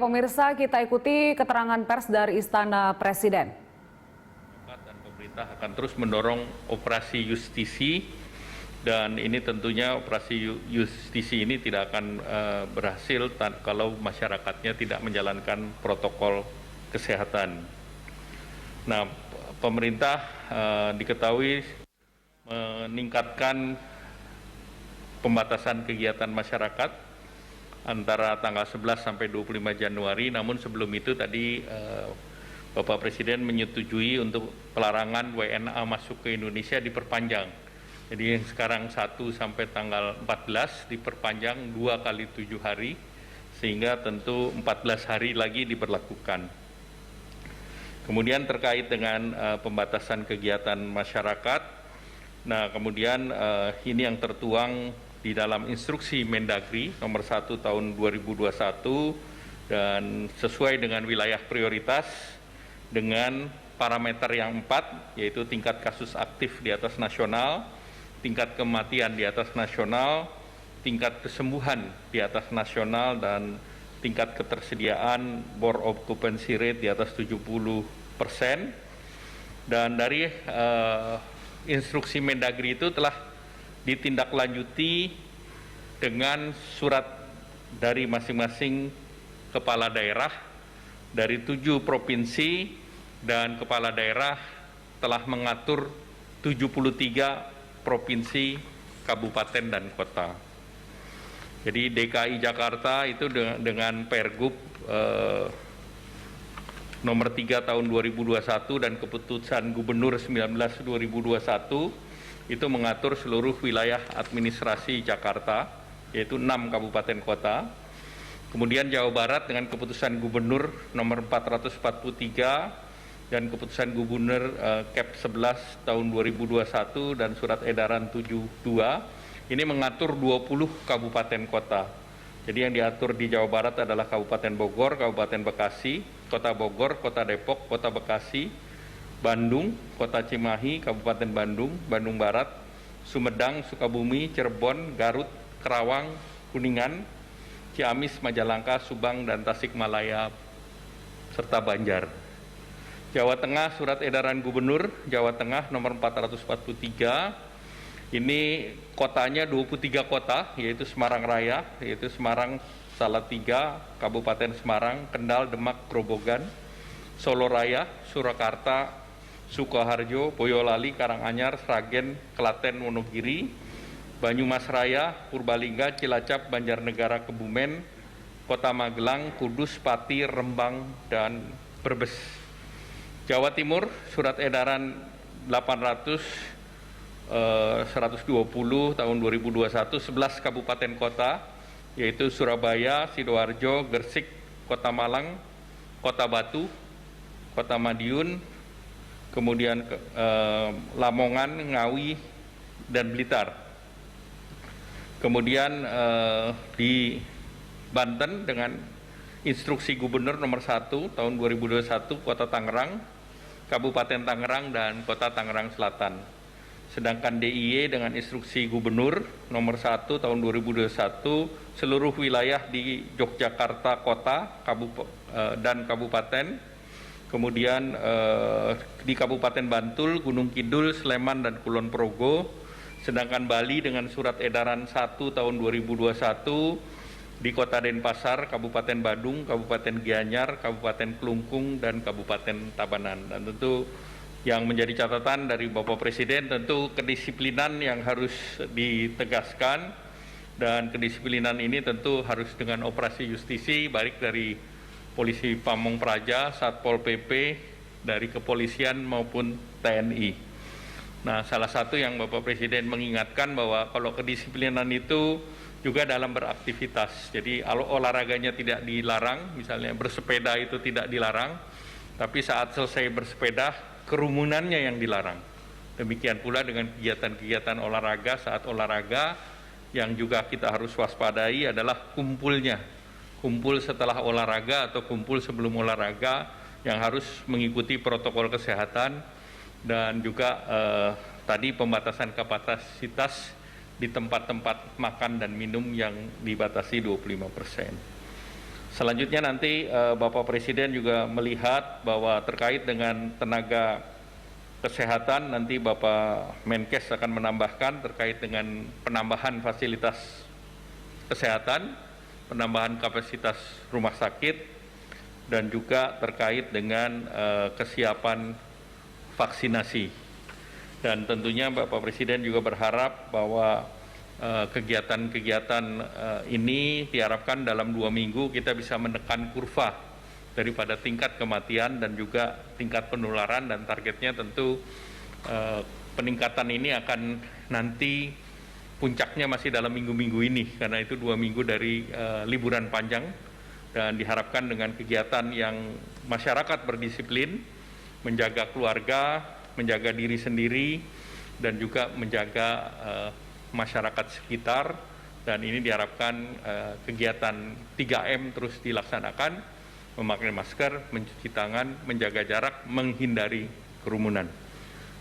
pemirsa, kita ikuti keterangan pers dari Istana Presiden. Dan pemerintah akan terus mendorong operasi justisi, dan ini tentunya operasi justisi ini tidak akan berhasil kalau masyarakatnya tidak menjalankan protokol kesehatan. Nah, pemerintah diketahui meningkatkan pembatasan kegiatan masyarakat antara tanggal 11 sampai 25 Januari, namun sebelum itu tadi Bapak Presiden menyetujui untuk pelarangan WNA masuk ke Indonesia diperpanjang. Jadi yang sekarang 1 sampai tanggal 14 diperpanjang 2 kali 7 hari, sehingga tentu 14 hari lagi diberlakukan. Kemudian terkait dengan pembatasan kegiatan masyarakat, nah kemudian ini yang tertuang di dalam instruksi Mendagri nomor 1 tahun 2021 dan sesuai dengan wilayah prioritas dengan parameter yang 4, yaitu tingkat kasus aktif di atas nasional, tingkat kematian di atas nasional, tingkat kesembuhan di atas nasional, dan tingkat ketersediaan bor occupancy rate di atas 70%. Dan dari instruksi Mendagri itu telah ditindaklanjuti dengan surat dari masing-masing kepala daerah dari 7 provinsi, dan kepala daerah telah mengatur 73 provinsi, kabupaten, dan kota. Jadi DKI Jakarta itu dengan Pergub nomor 3 tahun 2021 dan keputusan Gubernur 19/2021 itu mengatur seluruh wilayah administrasi Jakarta, yaitu 6 kabupaten kota. Kemudian Jawa Barat dengan keputusan Gubernur nomor 443 dan keputusan Gubernur Kep 11 tahun 2021 dan surat edaran 72, ini mengatur 20 kabupaten kota. Jadi yang diatur di Jawa Barat adalah Kabupaten Bogor, Kabupaten Bekasi, Kota Bogor, Kota Depok, Kota Bekasi, Bandung, Kota Cimahi, Kabupaten Bandung, Bandung Barat, Sumedang, Sukabumi, Cirebon, Garut, Karawang, Kuningan, Ciamis, Majalengka, Subang, dan Tasikmalaya, serta Banjar. Jawa Tengah, surat edaran Gubernur Jawa Tengah nomor 443, ini kotanya 23 kota, yaitu Semarang Raya, yaitu Semarang, Salatiga, Kabupaten Semarang, Kendal, Demak, Grobogan, Solo Raya, Surakarta, Sukoharjo, Boyolali, Karanganyar, Sragen, Klaten, Wonogiri, Banyumas Raya, Purbalingga, Cilacap, Banjarnegara, Kebumen, Kota Magelang, Kudus, Pati, Rembang, dan Brebes. Jawa Timur, surat edaran 120 tahun 2021, 11 kabupaten kota, yaitu Surabaya, Sidoarjo, Gresik, Kota Malang, Kota Batu, Kota Madiun, kemudian Lamongan, Ngawi, dan Blitar. Kemudian di Banten dengan instruksi Gubernur nomor 1 tahun 2021, Kota Tangerang, Kabupaten Tangerang, dan Kota Tangerang Selatan. Sedangkan DIY dengan instruksi Gubernur nomor 1 tahun 2021, seluruh wilayah di Yogyakarta Kota dan Kabupaten, kemudian di Kabupaten Bantul, Gunung Kidul, Sleman, dan Kulon Progo. Sedangkan Bali dengan surat edaran 1 tahun 2021 di Kota Denpasar, Kabupaten Badung, Kabupaten Gianyar, Kabupaten Klungkung, dan Kabupaten Tabanan. Dan tentu yang menjadi catatan dari Bapak Presiden, tentu kedisiplinan yang harus ditegaskan, dan kedisiplinan ini tentu harus dengan operasi justisi, baik dari Polisi Pamong Praja, Satpol PP, dari kepolisian maupun TNI. Nah, salah satu yang Bapak Presiden mengingatkan bahwa kalau kedisiplinan itu juga dalam beraktivitas. Jadi olahraganya tidak dilarang, misalnya bersepeda itu tidak dilarang, tapi saat selesai bersepeda, kerumunannya yang dilarang. Demikian pula dengan kegiatan-kegiatan olahraga, saat olahraga yang juga kita harus waspadai adalah kumpulnya. Kumpul setelah olahraga atau kumpul sebelum olahraga yang harus mengikuti protokol kesehatan, dan juga tadi pembatasan kapasitas di tempat-tempat makan dan minum yang dibatasi 25%. Selanjutnya nanti Bapak Presiden juga melihat bahwa terkait dengan tenaga kesehatan, nanti Bapak Menkes akan menambahkan terkait dengan penambahan fasilitas kesehatan, penambahan kapasitas rumah sakit, dan juga terkait dengan kesiapan vaksinasi. Dan tentunya Bapak Presiden juga berharap bahwa kegiatan-kegiatan ini diharapkan dalam 2 minggu kita bisa menekan kurva daripada tingkat kematian dan juga tingkat penularan, dan targetnya tentu peningkatan ini akan nanti puncaknya masih dalam minggu-minggu ini, karena itu 2 minggu dari liburan panjang, dan diharapkan dengan kegiatan yang masyarakat berdisiplin, menjaga keluarga, menjaga diri sendiri, dan juga menjaga masyarakat sekitar, dan ini diharapkan kegiatan 3M terus dilaksanakan, memakai masker, mencuci tangan, menjaga jarak, menghindari kerumunan.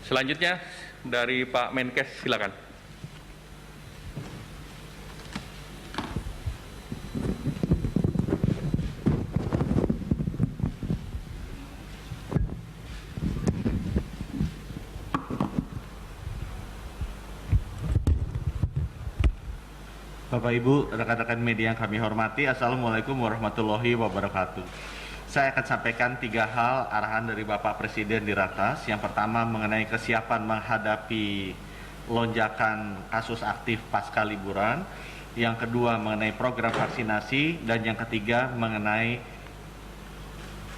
Selanjutnya dari Pak Menkes, silakan. Bapak Ibu, rekan-rekan media yang kami hormati, Assalamualaikum warahmatullahi wabarakatuh. Saya akan sampaikan 3 hal arahan dari Bapak Presiden di Ratas. Yang pertama mengenai kesiapan menghadapi lonjakan kasus aktif pasca liburan. Yang kedua mengenai program vaksinasi. Dan yang ketiga mengenai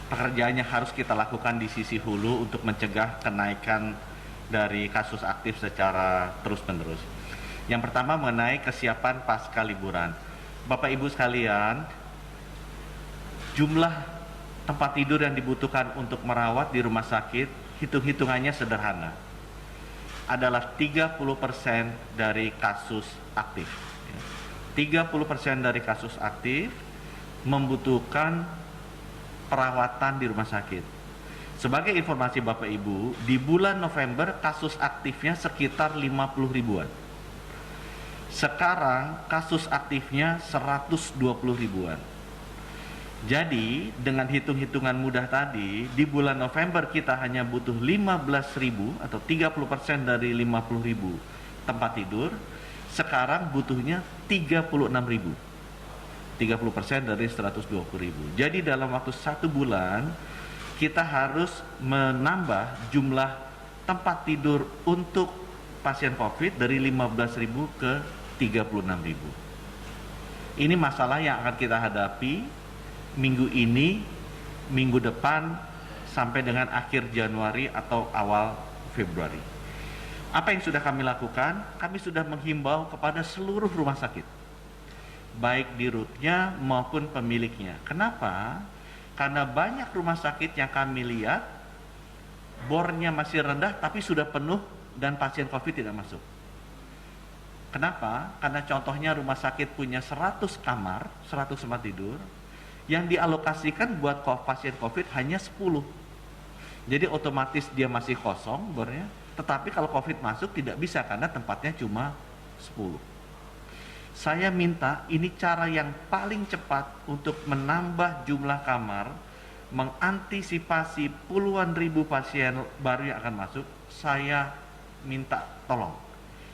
pekerjaan yang harus kita lakukan di sisi hulu untuk mencegah kenaikan dari kasus aktif secara terus-menerus. Yang pertama mengenai kesiapan pasca liburan. Bapak Ibu sekalian, jumlah tempat tidur yang dibutuhkan untuk merawat di rumah sakit, hitung-hitungannya sederhana. Adalah 30% dari kasus aktif. 30% dari kasus aktif membutuhkan perawatan di rumah sakit. Sebagai informasi Bapak Ibu, di bulan November kasus aktifnya sekitar 50 ribuan. Sekarang kasus aktifnya 120 ribuan. Jadi dengan hitung-hitungan mudah tadi, di bulan November kita hanya butuh 15 ribu atau 30% dari 50 ribu tempat tidur. Sekarang butuhnya 36 ribu, 30% dari 120 ribu. Jadi dalam waktu 1 bulan kita harus menambah jumlah tempat tidur untuk pasien COVID dari 15.000 ke 36.000. Ini masalah yang akan kita hadapi minggu ini, minggu depan, sampai dengan akhir Januari atau awal Februari. Apa yang sudah kami lakukan? Kami sudah menghimbau kepada seluruh rumah sakit, baik dirutnya maupun pemiliknya. Kenapa? Karena banyak rumah sakit yang kami lihat bornya masih rendah tapi sudah penuh dan pasien COVID tidak masuk. Kenapa? Karena contohnya rumah sakit punya 100 kamar, 100 tempat tidur, yang dialokasikan buat pasien COVID hanya 10. Jadi otomatis dia masih kosong bornya, tetapi kalau COVID masuk tidak bisa karena tempatnya cuma 10. Saya minta ini cara yang paling cepat untuk menambah jumlah kamar, mengantisipasi puluhan ribu pasien baru yang akan masuk. Saya minta tolong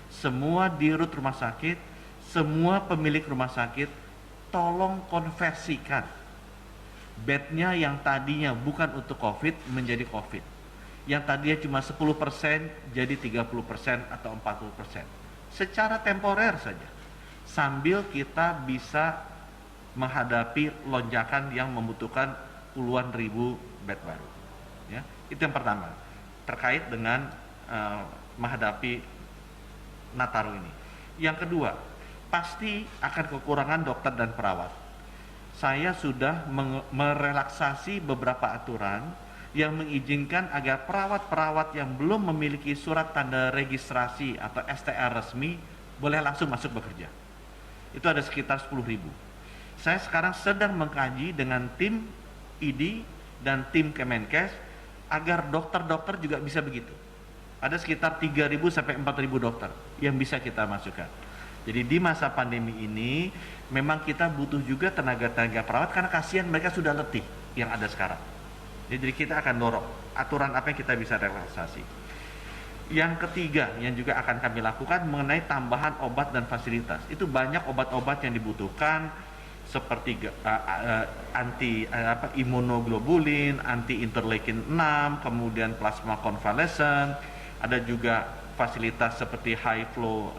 semua dirut rumah sakit, semua pemilik rumah sakit, tolong konversikan bednya yang tadinya bukan untuk COVID menjadi COVID, yang tadinya cuma 10% jadi 30% atau 40%, secara temporer saja, sambil kita bisa menghadapi lonjakan yang membutuhkan puluhan ribu bed baru. Ya, itu yang pertama terkait dengan menghadapi Nataru ini. Yang kedua, pasti akan kekurangan dokter dan perawat. Saya sudah merelaksasi beberapa aturan yang mengizinkan agar perawat-perawat yang belum memiliki surat tanda registrasi atau STR resmi boleh langsung masuk bekerja. Itu ada sekitar 10.000. Saya sekarang sedang mengkaji dengan tim ID dan tim Kemenkes agar dokter-dokter juga bisa begitu. Ada sekitar 3.000 sampai 4.000 dokter yang bisa kita masukkan. Jadi di masa pandemi ini memang kita butuh juga tenaga-tenaga perawat karena kasihan mereka sudah letih yang ada sekarang. Jadi kita akan dorong aturan apa yang kita bisa relaksasi. Yang ketiga yang juga akan kami lakukan mengenai tambahan obat dan fasilitas. Itu banyak obat-obat yang dibutuhkan seperti imunoglobulin, anti interleukin 6, kemudian plasma konvalesen, ada juga fasilitas seperti high flow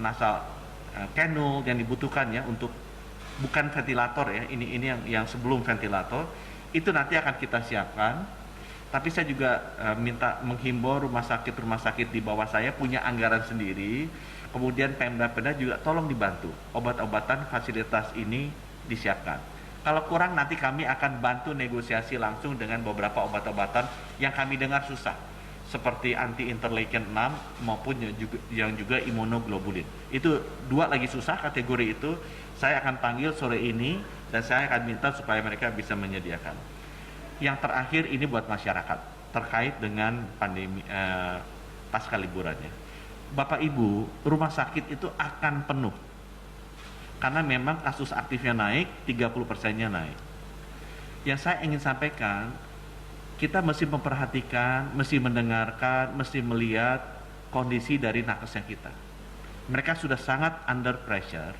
nasal cannula yang dibutuhkan ya untuk bukan ventilator ya, ini yang sebelum ventilator itu nanti akan kita siapkan. Tapi saya juga minta menghimbau rumah sakit di bawah saya punya anggaran sendiri. Kemudian Pemda juga tolong dibantu obat-obatan fasilitas ini disiapkan. Kalau kurang nanti kami akan bantu negosiasi langsung dengan beberapa obat-obatan yang kami dengar susah, seperti anti interleukin 6 maupun yang juga imunoglobulin. Itu dua lagi susah kategori itu. Saya akan panggil sore ini dan saya akan minta supaya mereka bisa menyediakan. Yang terakhir ini buat masyarakat terkait dengan pandemi pasca liburannya. Bapak Ibu, rumah sakit itu akan penuh karena memang kasus aktifnya naik, 30%-nya naik. Yang saya ingin sampaikan, kita mesti memperhatikan, mesti mendengarkan, mesti melihat kondisi dari nakesnya kita. Mereka sudah sangat under pressure.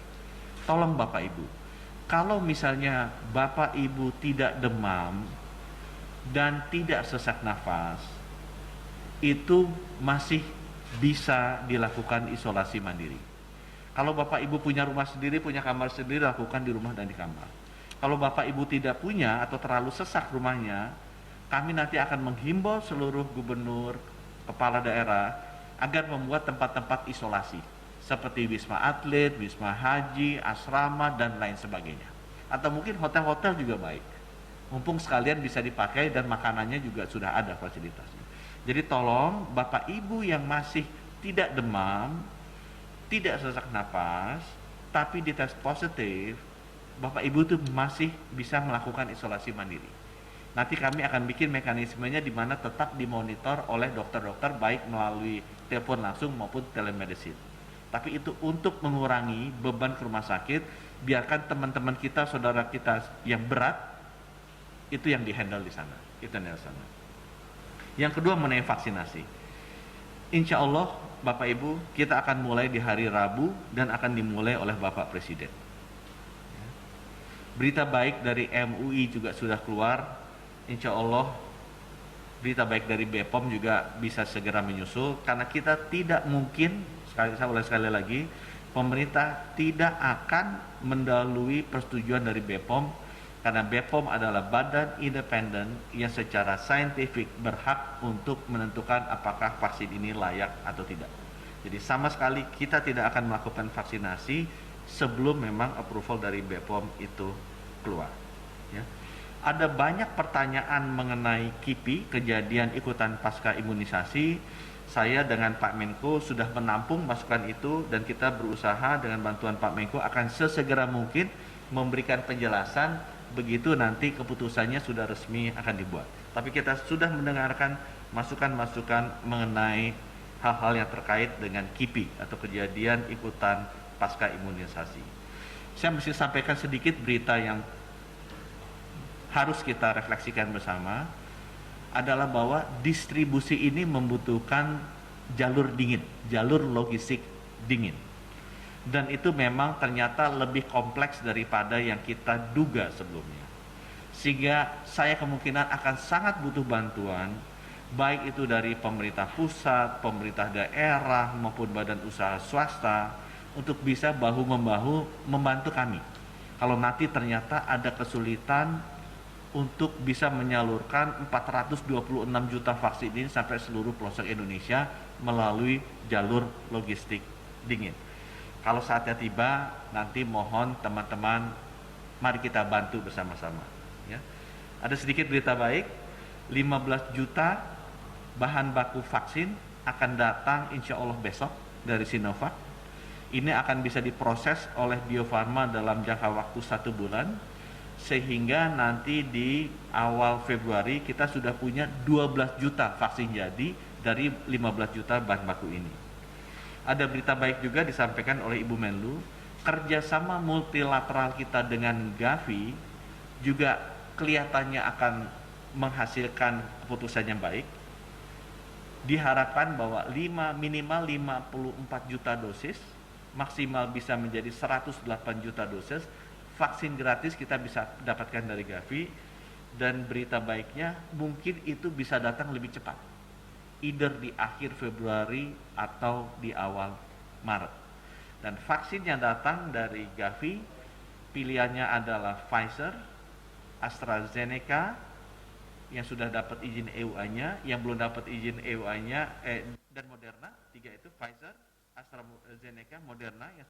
Tolong Bapak Ibu, kalau misalnya Bapak Ibu tidak demam dan tidak sesak nafas, itu masih bisa dilakukan isolasi mandiri. Kalau Bapak Ibu punya rumah sendiri, punya kamar sendiri, lakukan di rumah dan di kamar. Kalau Bapak Ibu tidak punya atau terlalu sesak rumahnya, kami nanti akan menghimbau seluruh gubernur, kepala daerah agar membuat tempat-tempat isolasi seperti Wisma Atlet, Wisma Haji, asrama dan lain sebagainya. Atau mungkin hotel-hotel juga baik. Mumpung sekalian bisa dipakai dan makanannya juga sudah ada fasilitasnya. Jadi tolong Bapak Ibu yang masih tidak demam, tidak sesak napas, tapi dites positif, Bapak Ibu itu masih bisa melakukan isolasi mandiri. Nanti kami akan bikin mekanismenya di mana tetap dimonitor oleh dokter-dokter baik melalui telepon langsung maupun telemedicine. Tapi itu untuk mengurangi beban ke rumah sakit, biarkan teman-teman kita, saudara kita yang berat itu yang dihandle di sana. Itu yang di sana. Yang kedua mengenai vaksinasi. Insya Allah Bapak Ibu kita akan mulai di hari Rabu dan akan dimulai oleh Bapak Presiden. Berita baik dari MUI juga sudah keluar. Insya Allah berita baik dari BPOM juga bisa segera menyusul karena kita tidak mungkin, sekali lagi, pemerintah tidak akan mendahului persetujuan dari BPOM karena BPOM adalah badan independen yang secara saintifik berhak untuk menentukan apakah vaksin ini layak atau tidak. Jadi sama sekali kita tidak akan melakukan vaksinasi sebelum memang approval dari BPOM itu keluar. Ya. Ada banyak pertanyaan mengenai KIPI, kejadian ikutan pasca imunisasi. Saya dengan Pak Menko sudah menampung masukan itu dan kita berusaha dengan bantuan Pak Menko akan sesegera mungkin memberikan penjelasan begitu nanti keputusannya sudah resmi akan dibuat. Tapi kita sudah mendengarkan masukan-masukan mengenai hal-hal yang terkait dengan KIPI atau kejadian ikutan pasca imunisasi. Saya mesti sampaikan sedikit berita yang harus kita refleksikan bersama adalah bahwa distribusi ini membutuhkan jalur dingin, jalur logistik dingin. Dan itu memang ternyata lebih kompleks daripada yang kita duga sebelumnya. Sehingga saya kemungkinan akan sangat butuh bantuan, baik itu dari pemerintah pusat, pemerintah daerah, maupun badan usaha swasta, untuk bisa bahu-membahu membantu kami. Kalau nanti ternyata ada kesulitan untuk bisa menyalurkan 426 juta vaksin ini sampai seluruh pelosok Indonesia melalui jalur logistik dingin. Kalau saatnya tiba, nanti mohon teman-teman, mari kita bantu bersama-sama. Ya. Ada sedikit berita baik, 15 juta bahan baku vaksin akan datang insya Allah besok dari Sinovac. Ini akan bisa diproses oleh Bio Farma dalam jangka waktu 1 bulan, sehingga nanti di awal Februari kita sudah punya 12 juta vaksin jadi dari 15 juta bahan baku ini. ada berita baik juga disampaikan oleh Ibu Menlu, kerjasama multilateral kita dengan Gavi juga kelihatannya akan menghasilkan keputusan yang baik. Diharapkan bahwa minimal 54 juta dosis, maksimal bisa menjadi 108 juta dosis, vaksin gratis kita bisa dapatkan dari Gavi, dan berita baiknya mungkin itu bisa datang lebih cepat, either di akhir Februari atau di awal Maret. Dan vaksin yang datang dari Gavi pilihannya adalah Pfizer, AstraZeneca yang sudah dapat izin EUA-nya, yang belum dapat izin EUA-nya, dan Moderna. Tiga itu Pfizer, AstraZeneca, Moderna yang